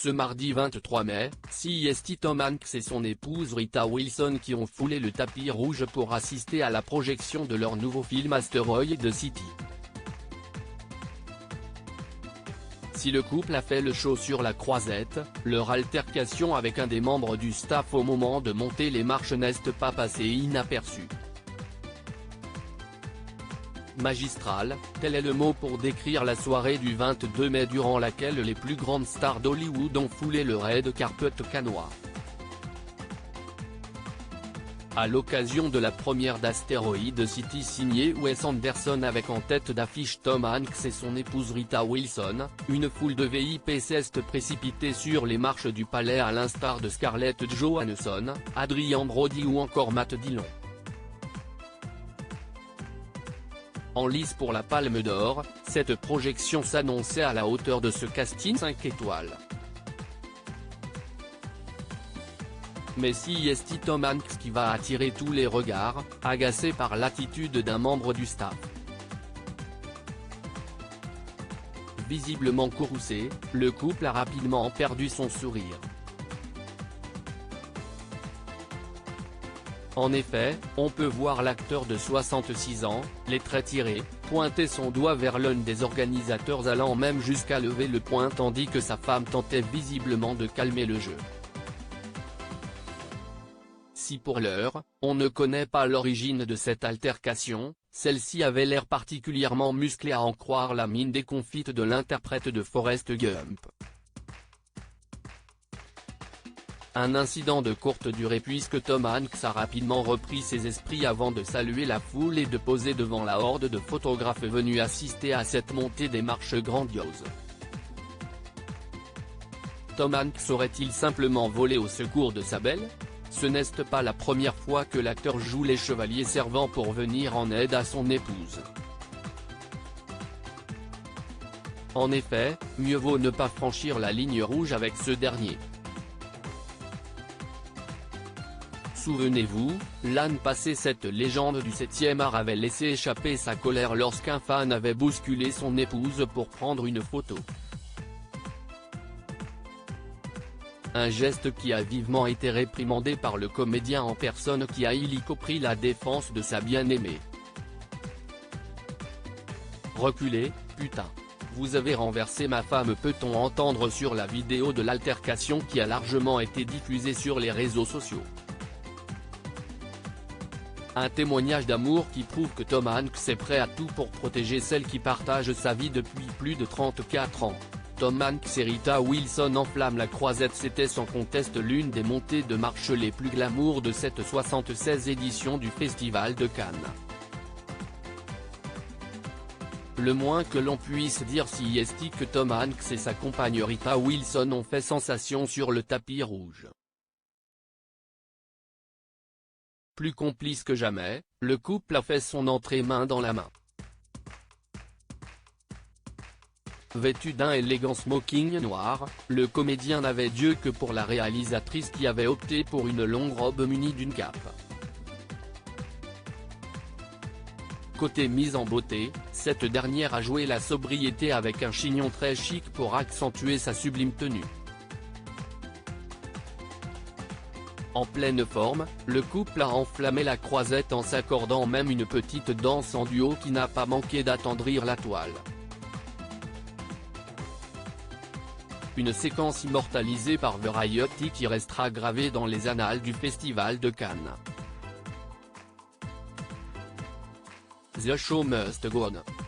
Ce mardi 23 mai, CEST Tom Hanks et son épouse Rita Wilson qui ont foulé le tapis rouge pour assister à la projection de leur nouveau film Asteroid City. Si le couple a fait le show sur la croisette, leur altercation avec un des membres du staff au moment de monter les marches n'est pas passée inaperçue. Magistral, tel est le mot pour décrire la soirée du 22 mai durant laquelle les plus grandes stars d'Hollywood ont foulé le red carpet cannois. À l'occasion de la première d'Asteroid City signée Wes Anderson avec en tête d'affiche Tom Hanks et son épouse Rita Wilson, une foule de VIP s'est précipitée sur les marches du palais à l'instar de Scarlett Johansson, Adrien Brody ou encore Matt Dillon. En lice pour la Palme d'Or, cette projection s'annonçait à la hauteur de ce casting 5 étoiles. Mais CEST Tom Hanks qui va attirer tous les regards, agacé par l'attitude d'un membre du staff. Visiblement courroucé, le couple a rapidement perdu son sourire. En effet, on peut voir l'acteur de 66 ans, les traits tirés, pointer son doigt vers l'un des organisateurs allant même jusqu'à lever le poing tandis que sa femme tentait visiblement de calmer le jeu. Si pour l'heure, on ne connaît pas l'origine de cette altercation, celle-ci avait l'air particulièrement musclée à en croire la mine déconfite de l'interprète de Forrest Gump. Un incident de courte durée puisque Tom Hanks a rapidement repris ses esprits avant de saluer la foule et de poser devant la horde de photographes venus assister à cette montée des marches grandiose. Tom Hanks aurait-il simplement volé au secours de sa belle? Ce n'est pas la première fois que l'acteur joue les chevaliers servants pour venir en aide à son épouse. En effet, mieux vaut ne pas franchir la ligne rouge avec ce dernier. Souvenez-vous, l'année passée cette légende du 7e art avait laissé échapper sa colère lorsqu'un fan avait bousculé son épouse pour prendre une photo. Un geste qui a vivement été réprimandé par le comédien en personne qui a illico pris la défense de sa bien-aimée. Reculez, putain. Vous avez renversé ma femme, peut-on entendre sur la vidéo de l'altercation qui a largement été diffusée sur les réseaux sociaux. Un témoignage d'amour qui prouve que Tom Hanks est prêt à tout pour protéger celle qui partage sa vie depuis plus de 34 ans. Tom Hanks et Rita Wilson enflamment la croisette. C'était sans conteste l'une des montées de marche les plus glamour de cette 76e édition du Festival de Cannes. Le moins que l'on puisse dire CEST que Tom Hanks et sa compagne Rita Wilson ont fait sensation sur le tapis rouge. Plus complice que jamais, le couple a fait son entrée main dans la main. Vêtu d'un élégant smoking noir, le comédien n'avait d'yeux que pour la réalisatrice qui avait opté pour une longue robe munie d'une cape. Côté mise en beauté, cette dernière a joué la sobriété avec un chignon très chic pour accentuer sa sublime tenue. En pleine forme, le couple a enflammé la croisette en s'accordant même une petite danse en duo qui n'a pas manqué d'attendrir la toile. Une séquence immortalisée par Variety qui restera gravée dans les annales du Festival de Cannes. The show must go on.